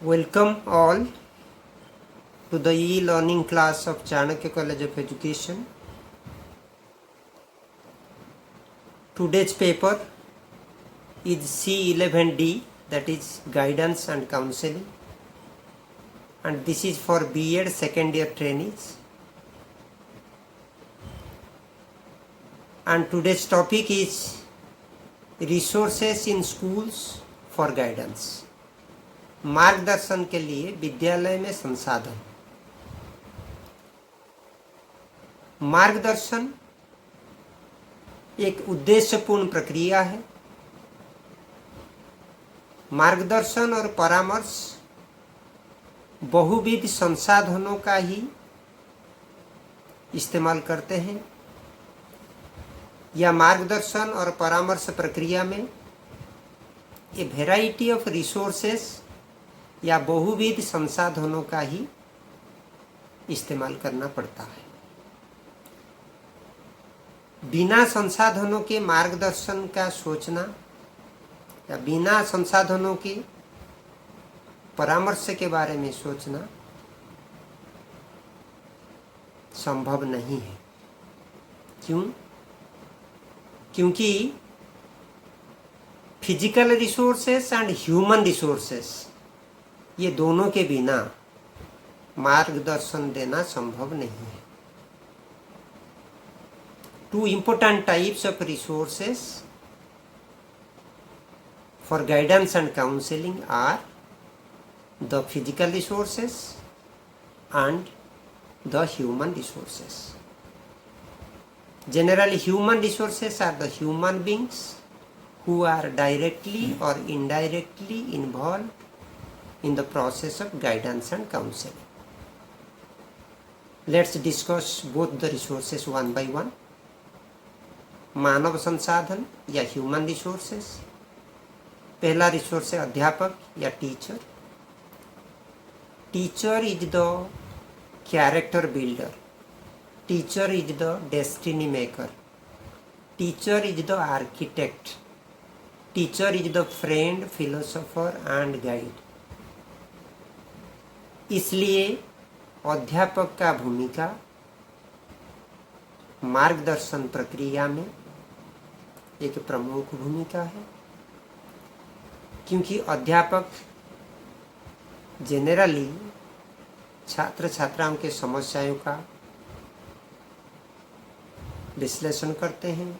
Welcome all to the e-learning class of Chanakya College of Education. Today's paper is C11D, that is Guidance and Counseling, and this is for B.Ed second year trainees. And today's topic is Resources in Schools for Guidance. मार्गदर्शन के लिए विद्यालय में संसाधन। मार्गदर्शन एक उद्देश्यपूर्ण प्रक्रिया है। मार्गदर्शन और परामर्श बहुविध संसाधनों का ही इस्तेमाल करते हैं। यह मार्गदर्शन और परामर्श प्रक्रिया में ए वैरायटी ऑफ रिसोर्सेस या बहुविध संसाधनों का ही इस्तेमाल करना पड़ता है। बिना संसाधनों के मार्गदर्शन का सोचना या बिना संसाधनों के परामर्श के बारे में सोचना संभव नहीं है। क्यों? क्योंकि physical resources and human resources, ये दोनों के बिना मार्गदर्शन देना संभव नहीं है। Two important types of resources for guidance and counseling are the physical resources and the human resources. Generally, human resources are the human beings who are directly or indirectly involved in the process of guidance and counseling. Let's discuss both the resources one by one. मानव संसाधन या human resources. पहला resource है अध्यापक या teacher. Teacher is the character builder, teacher is the destiny maker, teacher is the architect, teacher is the friend, philosopher and guide. इसलिए अध्यापक का भूमिका मार्गदर्शन प्रक्रिया में एक प्रमुख भूमिका है, क्योंकि अध्यापक जेनरली छात्र छात्राओं के समस्याओं का विश्लेषण करते हैं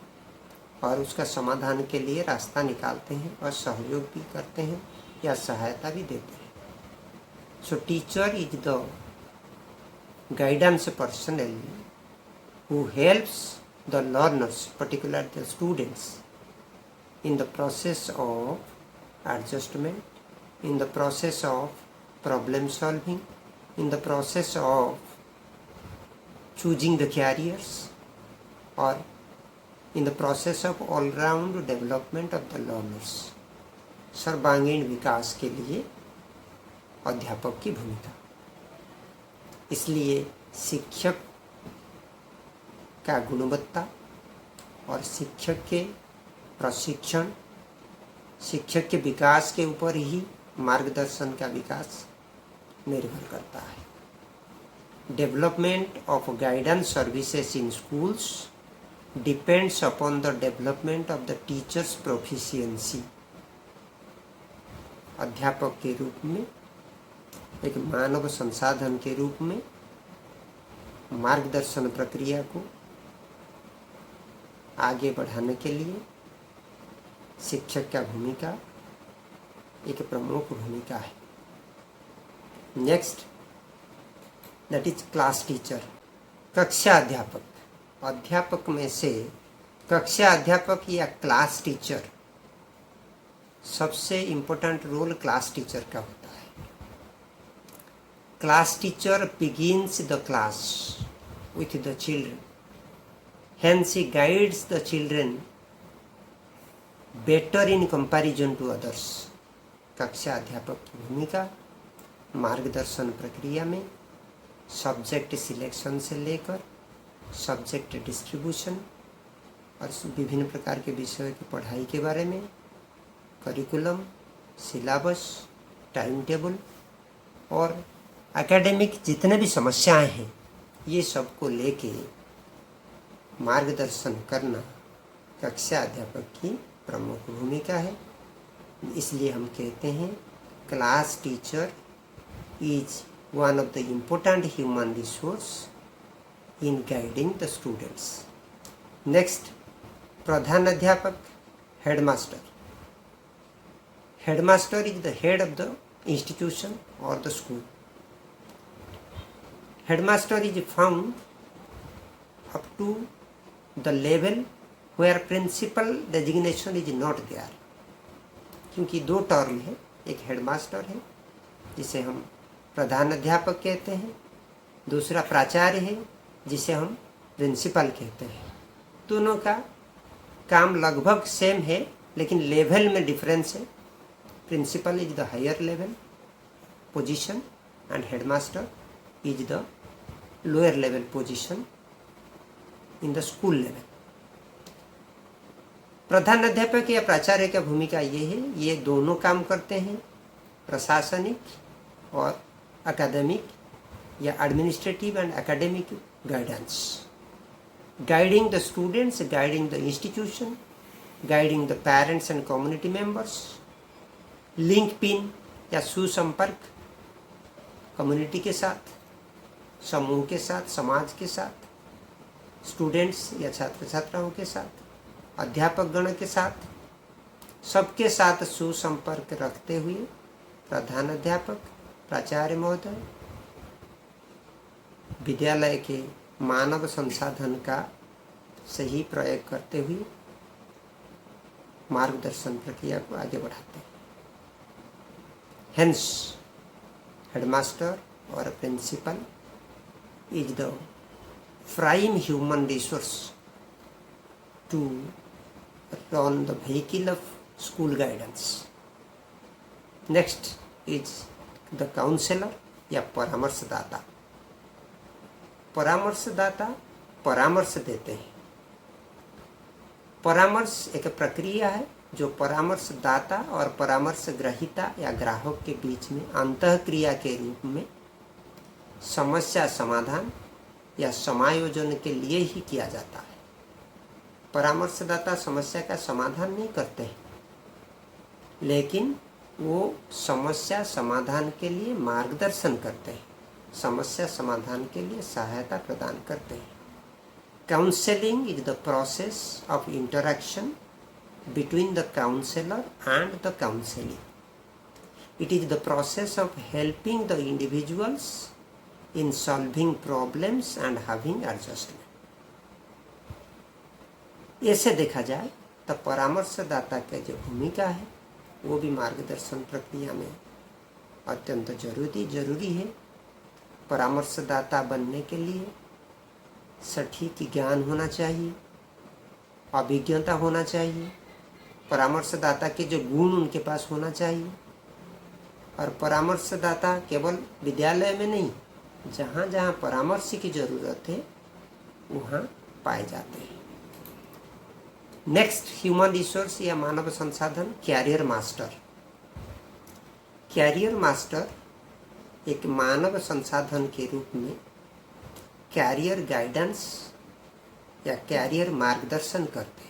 और उसका समाधान के लिए रास्ता निकालते हैं और सहयोग भी करते हैं या सहायता भी देते हैं। So teacher is the guidance personnel who helps the learners, particularly the students, in the process of adjustment, in the process of problem solving, in the process of choosing the careers, or in the process of all-round development of the learners. सर्वांगीण विकास के लिए अध्यापक की भूमिका। इसलिए शिक्षक का गुणवत्ता और शिक्षक के प्रशिक्षण, शिक्षक के विकास के ऊपर ही मार्गदर्शन का विकास निर्भर करता है। Development of guidance services in schools depends upon the development of the teachers proficiency. अध्यापक के रूप में, एक मानव संसाधन के रूप में मार्गदर्शन प्रक्रिया को आगे बढ़ाने के लिए शिक्षक का भूमिका एक प्रमुख भूमिका है। Next, that is class teacher, कक्षा अध्यापक। अध्यापक में से कक्षा अध्यापक या क्लास टीचर, सबसे इम्पोर्टेंट रोल क्लास टीचर का होता है। Class teacher begins the class with the children. Hence, he guides the children better in comparison to others. कक्षा अध्यापक की भूमिका मार्गदर्शन प्रक्रिया में सब्जेक्ट सिलेक्शन से लेकर सब्जेक्ट डिस्ट्रीब्यूशन और विभिन्न प्रकार के विषयों की पढ़ाई के बारे में, करिकुलम, सिलेबस, टाइम टेबल और एकेडमिक जितने भी समस्याएं हैं ये सबको लेके मार्गदर्शन करना कक्षा अध्यापक की प्रमुख भूमिका है। इसलिए हम कहते हैं class teacher is one of the important human resource in guiding the students. Next, प्रधान अध्यापक, headmaster. Headmaster is the head of the institution or the school. Headmaster is found up to the level where principal designation is not there. क्योंकि दो term है, एक headmaster है जिसे हम प्रधान अध्यापक कहते हैं, दूसरा प्राचार्य है जिसे हम प्रिंसिपल कहते हैं। दोनों का काम लगभग सेम है लेकिन लेवल में डिफरेंस है। Principal is the higher level position and headmaster is the lower level position in the school level. प्रधान अध्यापक या प्राचार्य की भूमिका ये है, ये दोनों काम करते हैं, प्रशासनिक और अकादमिक या administrative and academic guidance, guiding the students, guiding the institution, guiding the parents and community members, link pin या सुसंपर्क कम्युनिटी के साथ, समूह के साथ, समाज के साथ, स्टूडेंट्स या छात्र छात्राओं के साथ, अध्यापक गण के साथ, सबके साथ सुसंपर्क रखते हुए प्रधान अध्यापक, प्राचार्य महोदय विद्यालय के मानव संसाधन का सही प्रयोग करते हुए मार्गदर्शन प्रक्रिया को आगे बढ़ाते हैं। Hence, headmaster or a principal is the prime human resource to run the vehicle of school guidance. Next is the counselor या परामर्शदाता। परामर्शदाता परामर्श देते हैं। परामर्श एक प्रक्रिया है जो परामर्शदाता और परामर्श ग्रहीता या ग्राहक के बीच में अंतःक्रिया के रूप में समस्या समाधान या समायोजन के लिए ही किया जाता है। परामर्शदाता समस्या का समाधान नहीं करते हैं, लेकिन वो समस्या समाधान के लिए मार्गदर्शन करते हैं, समस्या समाधान के लिए सहायता प्रदान करते हैं। Counselling is the process of interaction between the counselor and the counselee. It is the process of helping the individuals in solving problems and having adjustment. ऐसे देखा जाए तो परामर्शदाता की जो भूमिका है वो भी मार्गदर्शन प्रक्रिया में अत्यंत जरूरी है। परामर्शदाता बनने के लिए सटीक ज्ञान होना चाहिए, अभिज्ञता होना चाहिए, परामर्शदाता के जो गुण उनके पास होना चाहिए। और परामर्शदाता केवल विद्यालय में नहीं, जहाँ जहाँ परामर्श की जरूरत है वहाँ पाए जाते हैं। नेक्स्ट, ह्यूमन रिसोर्स या मानव संसाधन, कैरियर मास्टर। कैरियर मास्टर एक मानव संसाधन के रूप में कैरियर गाइडेंस या कैरियर मार्गदर्शन करते हैं।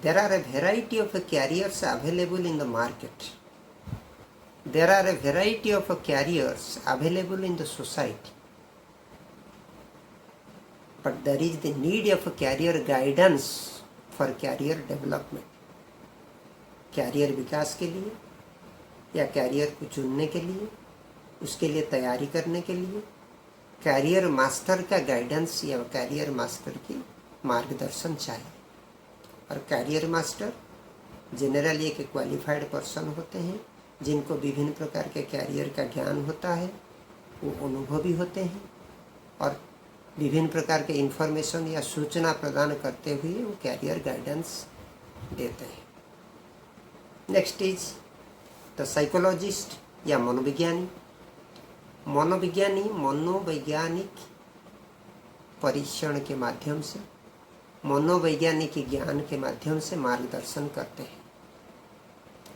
There are a variety of careers available in the market. There are a variety of careers available in the society. But there is the need of career guidance for career development. Career विकास के लिए या career को चुनने के लिए, उसके लिए तैयारी करने के लिए कैरियर मास्टर का गाइडेंस या कैरियर मास्टर की मार्गदर्शन चाहिए। और कैरियर मास्टर जनरली एक क्वालिफाइड पर्सन होते हैं जिनको विभिन्न प्रकार के कैरियर का ज्ञान होता है, वो अनुभवी होते हैं और विभिन्न प्रकार के इन्फॉर्मेशन या सूचना प्रदान करते हुए वो कैरियर गाइडेंस देते हैं। नेक्स्ट इज द साइकोलॉजिस्ट या मनोविज्ञानी। मनोवैज्ञानिक परीक्षण के माध्यम से, मनोवैज्ञानिक ज्ञान के माध्यम से मार्गदर्शन करते हैं।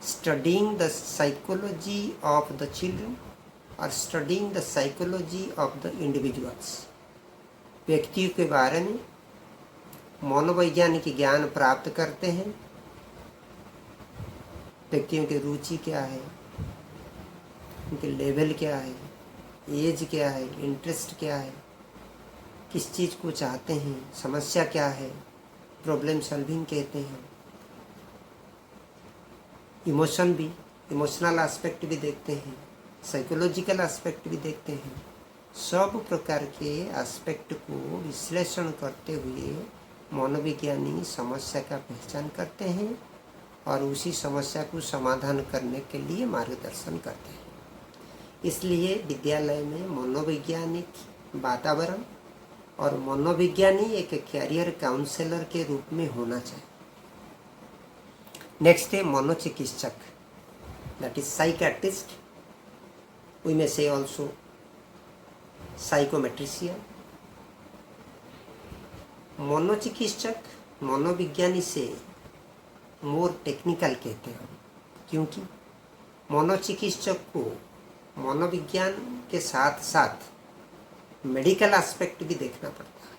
Studying the psychology of the children और studying the psychology of the individuals. व्यक्तियों के बारे में मनोवैज्ञानिक ज्ञान प्राप्त करते हैं। व्यक्तियों की रुचि क्या है, उनके लेवल क्या है, एज क्या है, इंटरेस्ट क्या है, किस चीज़ को चाहते हैं, समस्या क्या है, प्रॉब्लम सॉल्विंग कहते हैं। इमोशन भी, इमोशनल एस्पेक्ट भी देखते हैं, साइकोलॉजिकल एस्पेक्ट भी देखते हैं। सब प्रकार के एस्पेक्ट को विश्लेषण करते हुए मनोविज्ञानी समस्या का पहचान करते हैं और उसी समस्या को समाधान करने के लिए मार्गदर्शन करते हैं। इसलिए विद्यालय में मनोवैज्ञानिक वातावरण और मनोविज्ञानी एक कैरियर काउंसलर के रूप में होना चाहिए। नेक्स्ट है मनोचिकित्सक, that is psychiatrist, we may say also psychometrician. मनोचिकित्सक मनोविज्ञानी से मोर टेक्निकल कहते हैं, क्योंकि मनोचिकित्सक को मनोविज्ञान के साथ साथ मेडिकल एस्पेक्ट भी देखना पड़ता है।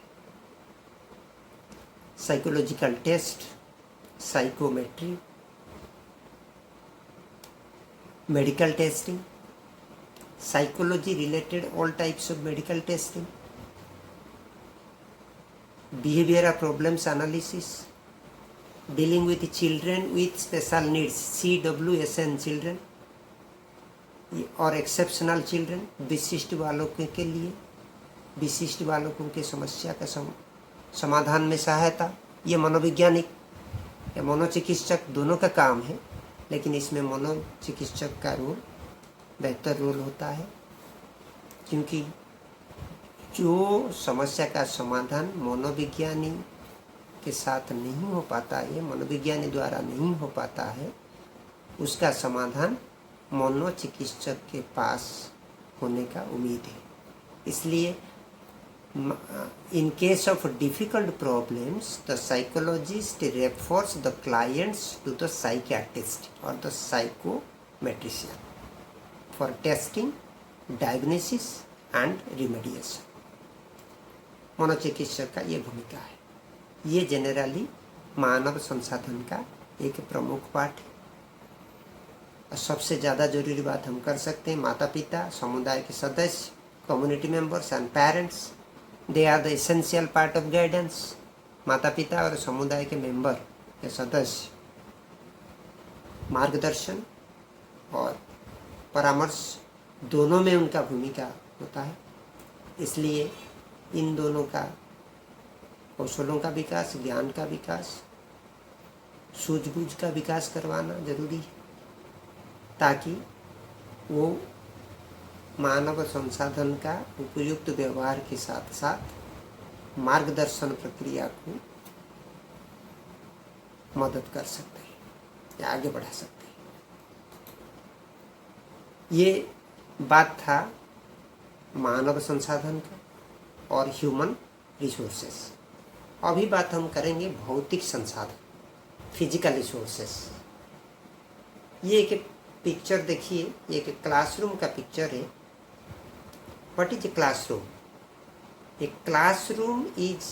Psychological test, psychometry, medical testing, psychology related all types of medical testing, behavioral problems analysis, dealing with children with special needs, CWSN children और एक्सेप्शनल चिल्ड्रन, विशिष्ट बालकों के लिए, विशिष्ट बालकों की समस्या का समाधान में सहायता। ये मनोवैज्ञानिक या मनोचिकित्सक दोनों का काम है, लेकिन इसमें मनोचिकित्सक का रोल बेहतर रोल होता है, क्योंकि जो समस्या का समाधान मनोविज्ञानी के साथ नहीं हो पाता है, मनोविज्ञानी द्वारा नहीं हो पाता है, उसका समाधान मनोचिकित्सक के पास होने का उम्मीद है। इसलिए in case of difficult problems the psychologist refers the clients to the psychiatrist और the psychometrician for testing, diagnosis and remediation. मनोचिकित्सक का ये भूमिका है। ये जनरली मानव संसाधन का एक प्रमुख पार्ट है। सबसे ज़्यादा जरूरी बात हम कर सकते हैं, माता पिता, समुदाय के सदस्य, community members and parents, they are the essential part of guidance. माता पिता और समुदाय के मेंबर के सदस्य मार्गदर्शन और परामर्श दोनों में उनका भूमिका होता है। इसलिए इन दोनों का कौशलों का विकास, ज्ञान का विकास, सूझबूझ का विकास करवाना जरूरी है, ताकि वो मानव संसाधन का उपयुक्त व्यवहार के साथ साथ मार्गदर्शन प्रक्रिया को मदद कर सकते हैं या आगे बढ़ा सकते हैं। ये बात था मानव संसाधन का और ह्यूमन रिसोर्सेस। अभी बात हम करेंगे भौतिक संसाधन, फिजिकल रिसोर्सेस। ये एक पिक्चर देखिए, ये एक क्लासरूम का पिक्चर है। What is a classroom? A classroom is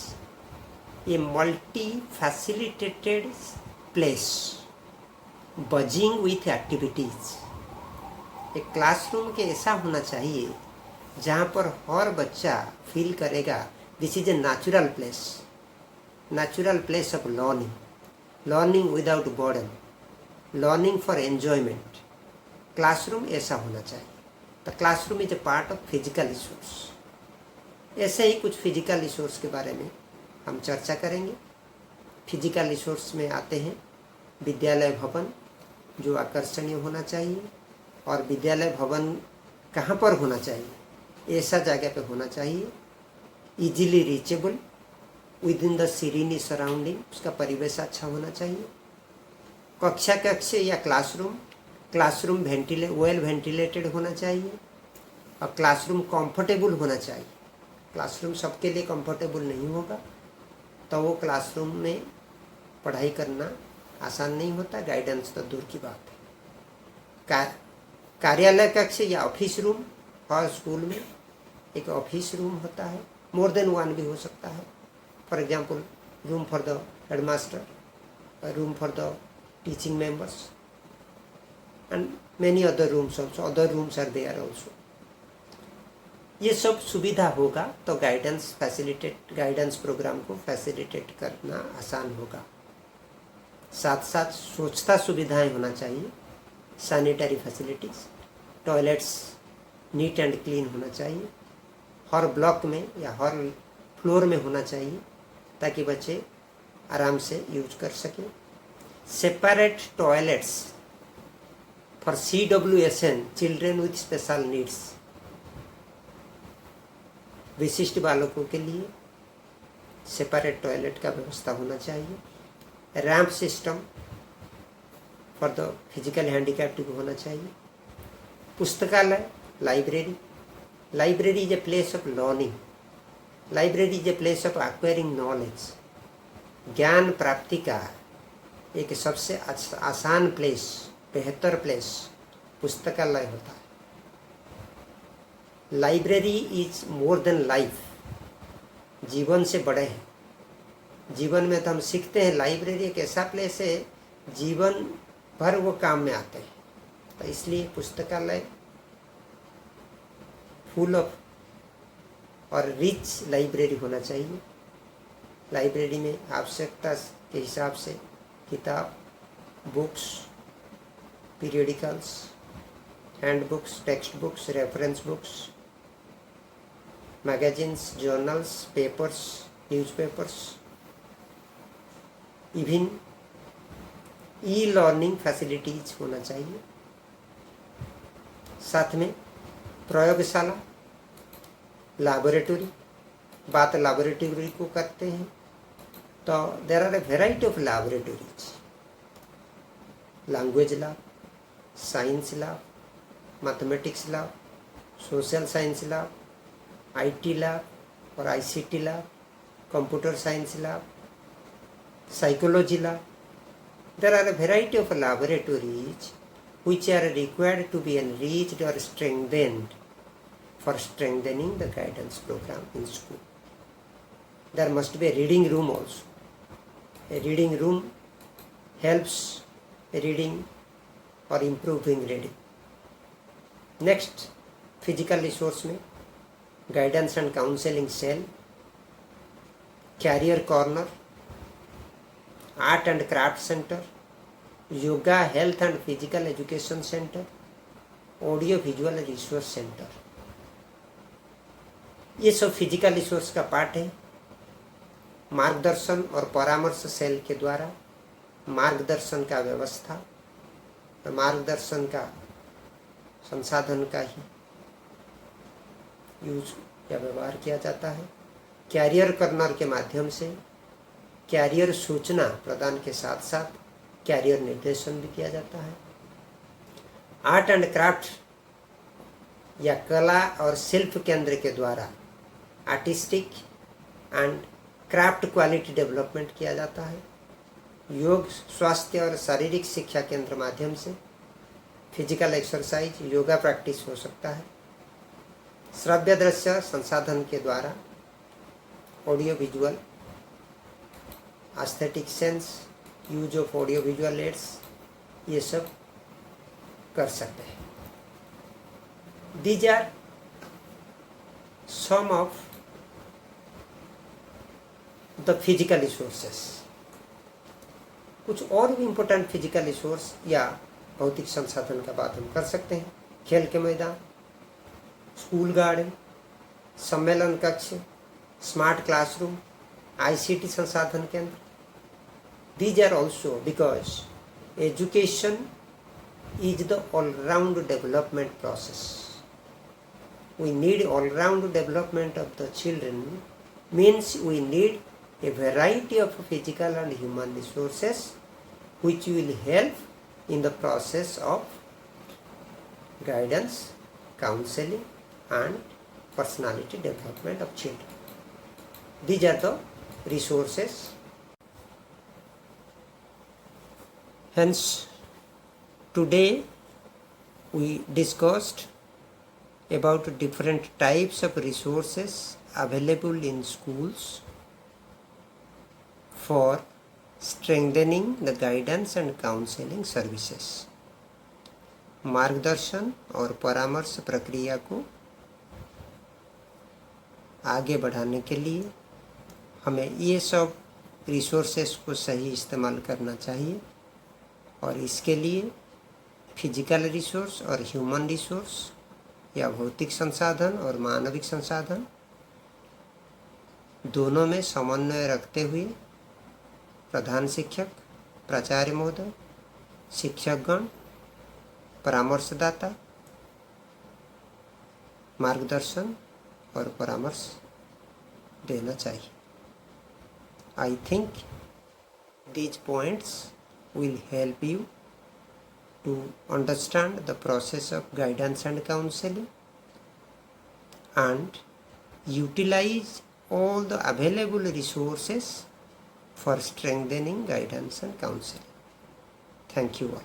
a multi facilitated place buzzing with activities. एक क्लासरूम के ऐसा होना चाहिए जहाँ पर हर बच्चा फील करेगा this is a natural place of learning without burden, learning for enjoyment. Classroom ऐसा होना चाहिए। The classroom is a part of physical resource. ऐसे ही कुछ फिजिकल रिसोर्स के बारे में हम चर्चा करेंगे। फिजिकल रिसोर्स में आते हैं विद्यालय भवन, जो आकर्षणीय होना चाहिए, और विद्यालय भवन कहाँ पर होना चाहिए? ऐसा जगह पे होना चाहिए easily reachable within the serene surrounding, उसका परिवेश अच्छा होना चाहिए। कक्ष या क्लासरूम वेल वेंटिलेटेड होना चाहिए, और क्लासरूम कंफर्टेबल होना चाहिए। क्लासरूम सबके लिए कंफर्टेबल नहीं होगा तो वो क्लासरूम में पढ़ाई करना आसान नहीं होता, गाइडेंस तो दूर की बात है। कार्यालय कक्ष या ऑफिस रूम, हर स्कूल में एक ऑफिस रूम होता है, मोर देन वन भी हो सकता है. For example room for the headmaster, room for the teaching members and many other rooms also, other rooms are there also. ये सब सुविधा होगा तो गाइडेंस प्रोग्राम को फैसिलिटेट करना आसान होगा. साथ साथ स्वच्छता सुविधाएं होना चाहिए, sanitary facilities, toilets neat and clean होना चाहिए, हर ब्लॉक में या हर फ्लोर में होना चाहिए ताकि बच्चे आराम से यूज कर सकें. Separate toilets for CWSN, children with special needs, विशिष्ट बालकों के लिए सेपरेट टॉयलेट का व्यवस्था होना चाहिए. Ramp system for the physical handicapped को होना चाहिए. पुस्तकालय, library is a place of learning, library is a place of acquiring knowledge. ज्ञान प्राप्ति का एक सबसे आसान प्लेस, बेहतर प्लेस पुस्तकालय होता है. Library is more than life, जीवन से बड़े हैं. जीवन में तो हम सीखते हैं, लाइब्रेरी एक ऐसा प्लेस है जीवन भर वो काम में आते हैं. तो इसलिए पुस्तकालय फुल ऑफ और रिच लाइब्रेरी होना चाहिए. लाइब्रेरी में आवश्यकता के हिसाब से किताब, books, periodicals, hand books, text books, reference books, magazines, journals, papers, newspapers, even e-learning facilities होना चाहिए. साथ में प्रयोगशाला, लैबोरेटरी, बात लैबोरेटरी को करते हैं तो there are a variety of laboratories. Language lab, science lab, mathematics lab, social science lab, IT lab और ICT lab, computer science lab, psychology lab. There are a variety of laboratories which are required to be enriched or strengthened for strengthening the guidance program in school. There must be a reading room also. A reading room helps reading or improving reading. Next, physical resource में guidance and counseling cell, career corner, art and craft centre, yoga, health and physical education centre, audio visual resource centre. ये सब physical resource का part है. मार्गदर्शन और परामर्श cell के द्वारा मार्गदर्शन का व्यवस्था, मार्गदर्शन का संसाधन का ही यूज या व्यवहार किया जाता है. कैरियर कर्नर के माध्यम से कैरियर सूचना प्रदान के साथ साथ कैरियर निर्देशन भी किया जाता है. आर्ट एंड क्राफ्ट या कला और शिल्प केंद्र के द्वारा artistic and craft quality development किया जाता है. योग, स्वास्थ्य और शारीरिक शिक्षा केंद्र माध्यम से फिजिकल एक्सरसाइज, योगा प्रैक्टिस हो सकता है. श्रव्य दृश्य संसाधन के द्वारा audio visual, aesthetic sense, use of audio visual aids, ये सब कर सकते हैं. These are some of the physical resources. कुछ और भी इम्पोर्टेंट फिजिकल रिसोर्स या भौतिक संसाधन का बात हम कर सकते हैं. खेल के मैदान, स्कूल गार्डन, सम्मेलन कक्ष, स्मार्ट क्लासरूम, ICT संसाधन केंद्र. These are also because education is the all-round development process. We need all-round development of the children, means we need a variety of physical and human resources which will help in the process of guidance, counseling and personality development of children. These are the resources. Hence, today we discussed about different types of resources available in schools for strengthening the guidance and counseling services. मार्गदर्शन और परामर्श प्रक्रिया को आगे बढ़ाने के लिए हमें ये सब रिसोर्सेस को सही इस्तेमाल करना चाहिए, और इसके लिए फिजिकल रिसोर्स और ह्यूमन रिसोर्स या भौतिक संसाधन और मानविक संसाधन दोनों में समन्वय रखते हुए प्रधान शिक्षक, प्राचार्य महोदय, शिक्षकगण, परामर्शदाता मार्गदर्शन और परामर्श देना चाहिए. I think these points will help you to understand the process of guidance and counseling and utilize all the available resources for strengthening guidance and counseling. Thank you all.